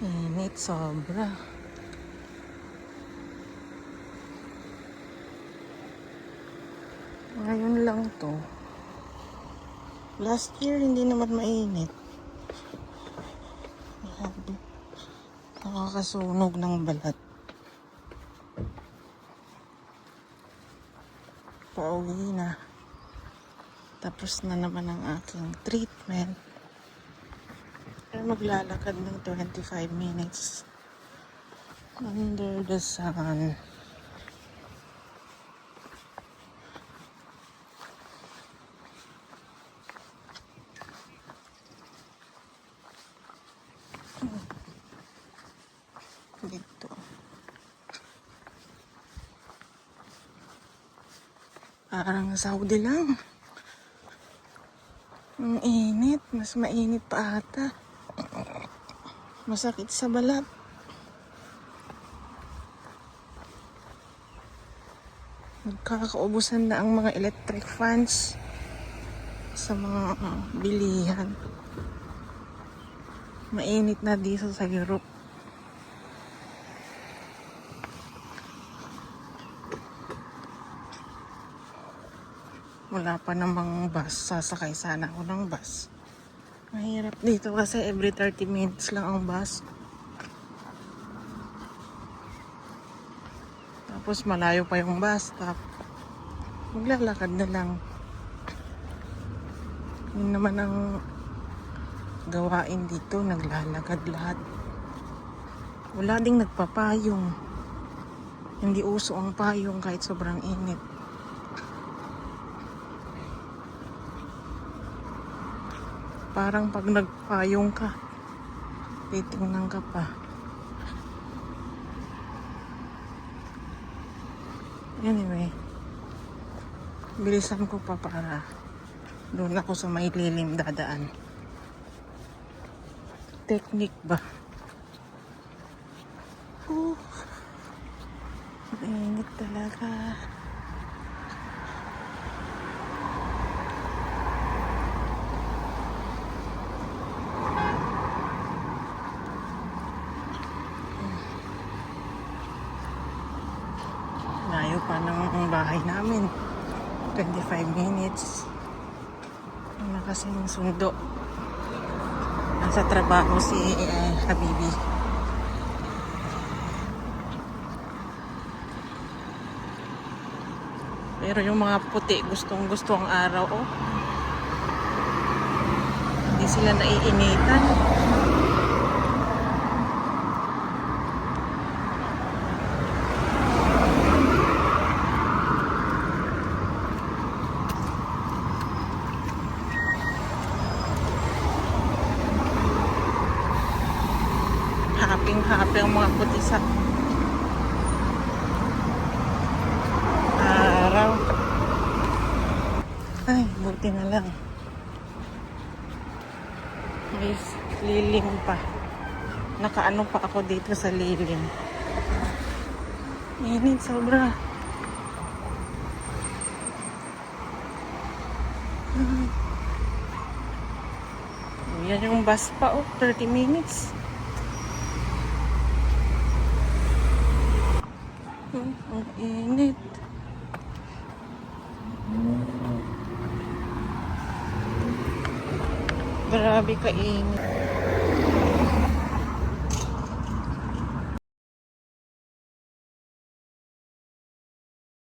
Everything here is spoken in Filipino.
Init sobra. Ngayon lang to. Last year hindi naman mainit. Nakakasunog ng balat. Pauwi na. Tapos na naman ang aking treatment. Kaya maglalakad ng 25 minutes under the sun. Dito. Parang Saudi lang. Ang init. Mas mainit pa ata. Masakit sa balat. Nagkakaubusan na ang mga electric fans sa mga bilihan. Mainit na dito sa Europe. Wala pa namang bus. Sasakay sana ako ng bus. Mahirap dito kasi every 30 minutes lang ang bus. Tapos malayo pa yung bus stop. Maglalakad na lang. Yun naman ang gawain dito. Naglalakad lahat. Wala ding nagpapayong. Hindi uso ang payong kahit sobrang init. Parang pag nagpayong ka, titingnan ka pa. Anyway, bilisan ko pa para doon ako sa may lilim dadaan. Technique ba? Mainit talaga. Layo pa ng bahay namin. 25 minutes. Wala kasing sundo. Nasa trabaho si Habibi. Pero yung mga puti, gustong gusto ang araw. Oh. Hindi sila naiinitan. Happy ang mga puti sa araw. Ay, buti na lang. May lilim pa. Nakaano pa ako dito sa lilim. Init sobra. Yan yung bus pa, 30 minutes. Ang init. Grabe ka init.